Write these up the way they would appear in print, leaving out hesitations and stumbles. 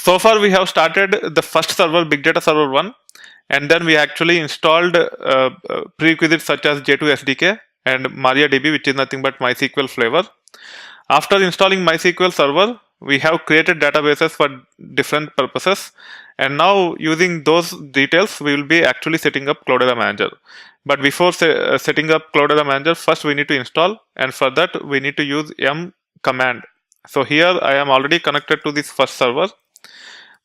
So far we have started the first server, Big Data Server 1, and then we actually installed prerequisites such as J2 SDK and MariaDB, which is nothing but MySQL flavor. After installing MySQL Server, we have created databases for different purposes, and now using those details, we will be actually setting up Cloudera Manager. But before setting up Cloudera Manager, first we need to install, and for that we need to use yum command. So here I am already connected to this first server.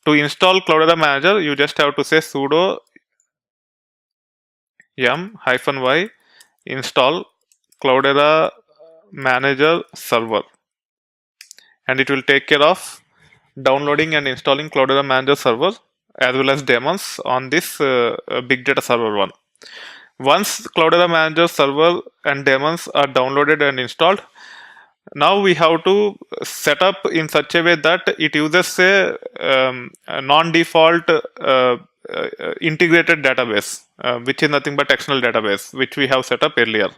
To install Cloudera Manager, you just have to say sudo yum-y install Cloudera Manager server, and it will take care of downloading and installing Cloudera Manager server as well as daemons on this Big Data Server 1. Once Cloudera Manager server and daemons are downloaded and installed, now we have to set up in such a way that it uses a non-default integrated database, which is nothing but external database, which we have set up earlier.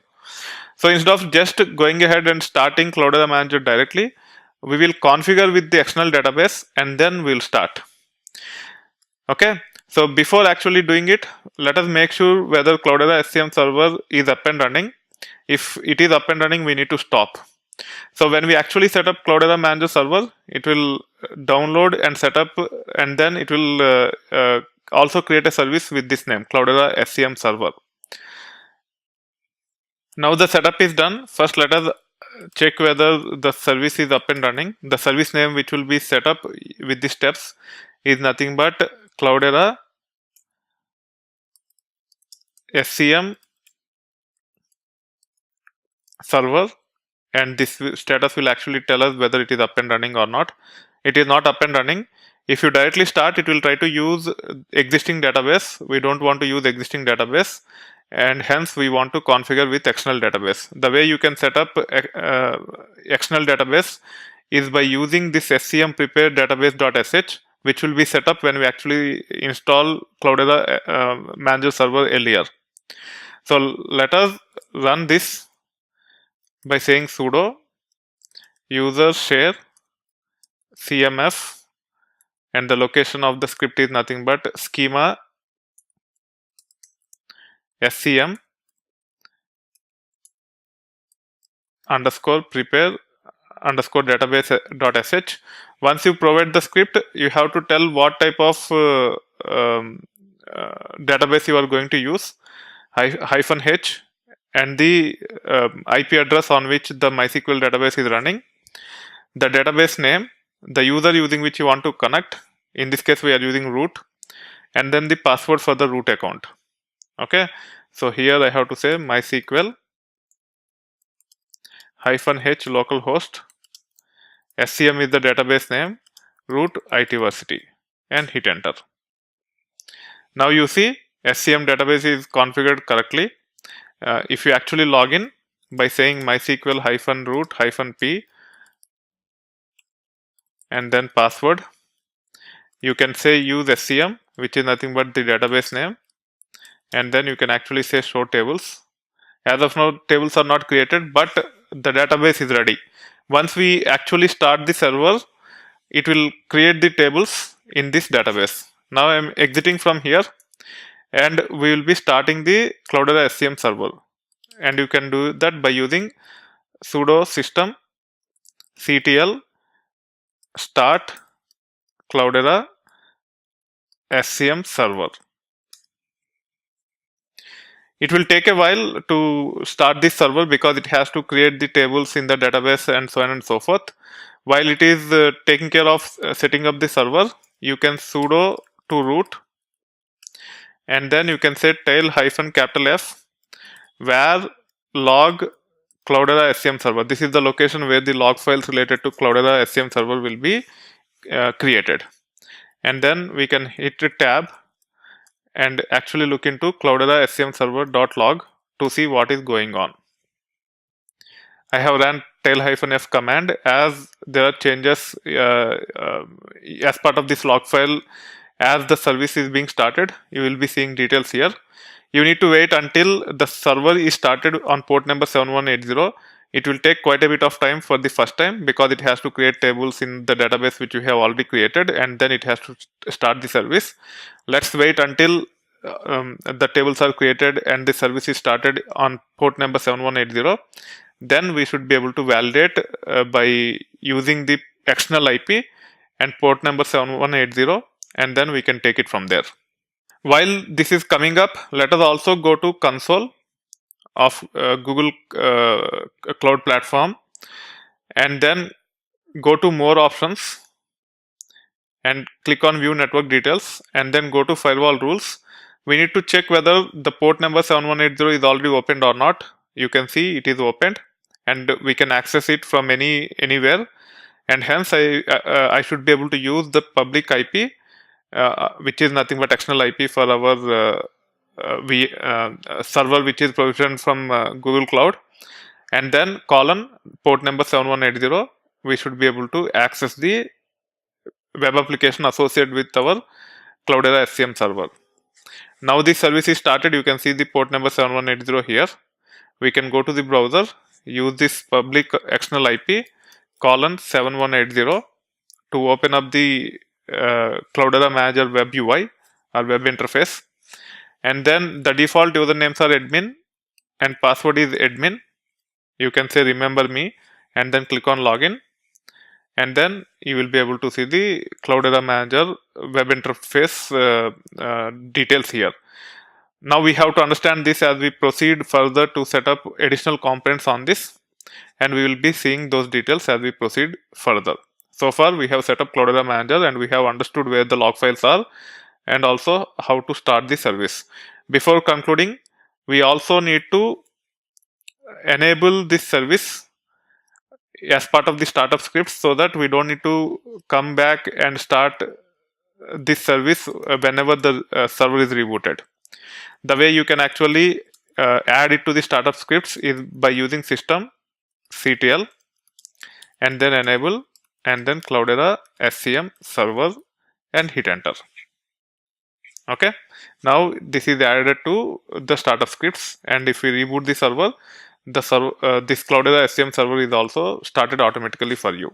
So instead of just going ahead and starting Cloudera Manager directly, we will configure with the external database and then we'll start. Okay, so before actually doing it, let us make sure whether Cloudera SCM server is up and running. If it is up and running, we need to stop. So when we actually set up Cloudera Manager server, it will download and set up, and then it will also create a service with this name, Cloudera SCM server. Now the setup is done. First, let us check whether the service is up and running. The service name which will be set up with the steps is nothing but Cloudera SCM server, and this status will actually tell us whether it is up and running or not. It is not up and running. If you directly start, it will try to use existing database. We don't want to use existing database, and hence we want to configure with external database. The way you can set up external database is by using this scm prepare database.sh, which will be set up when we actually install Cloudera Manager server earlier. So let us run this by saying sudo user share cmf, and the location of the script is nothing but schema scm underscore prepare underscore database.sh. Once you provide the script, you have to tell what type of database you are going to use, -h, and the IP address on which the MySQL database is running, the database name, the user using which you want to connect. In this case, we are using root, and then the password for the root account. Okay, so here I have to say MySQL -h localhost, SCM is the database name, root ITversity, and hit enter. Now you see SCM database is configured correctly. If you actually log in by saying MySQL -root -p and then password, you can say use SCM, which is nothing but the database name, and then you can actually say show tables. As of now, tables are not created, but the database is ready. Once we actually start the server, it will create the tables in this database. Now I am exiting from here, and we will be starting the Cloudera SCM server, and you can do that by using sudo system ctl start Cloudera SCM server. It will take a while to start this server because it has to create the tables in the database and so on and so forth. While it is taking care of setting up the server, you can sudo to root, and then you can say tail -F where log Cloudera SCM server. This is the location where the log files related to Cloudera SCM server will be created. And then we can hit tab and actually look into Cloudera SCM server.log to see what is going on. I have ran tail-f command as there are changes as part of this log file. As the service is being started, you will be seeing details here. You need to wait until the server is started on port number 7180. It will take quite a bit of time for the first time because it has to create tables in the database which you have already created, and then it has to start the service. Let's wait until the tables are created and the service is started on port number 7180. Then we should be able to validate by using the external IP and port number 7180, and then we can take it from there. While this is coming up, let us also go to console of Google Cloud Platform, and then go to more options and click on view network details, and then go to firewall rules. We need to check whether the port number 7180 is already opened or not. You can see it is opened, and we can access it from anywhere, and hence I should be able to use the public IP, which is nothing but external IP for our server, which is provisioned from Google Cloud, and then colon port number 7180. We should be able to access the web application associated with our Cloudera SCM server. Now the service is started. You can see the port number 7180 here. We can go to the browser, use this public external IP colon 7180 to open up the Cloudera Manager web UI or web interface, and then the default usernames are admin and password is admin. You can say remember me, and then click on login, and then you will be able to see the Cloudera Manager web interface details here. Now we have to understand this as we proceed further to set up additional components on this, and we will be seeing those details as we proceed further. So far we have set up Cloudera Manager, and we have understood where the log files are and also how to start the service. Before concluding, we also need to enable this service as part of the startup scripts so that we don't need to come back and start this service whenever the server is rebooted. The way you can actually add it to the startup scripts is by using system ctl and then enable and then Cloudera SCM server and hit enter. Okay, now this is added to the startup scripts, and if we reboot the server, this Cloudera SCM server is also started automatically for you.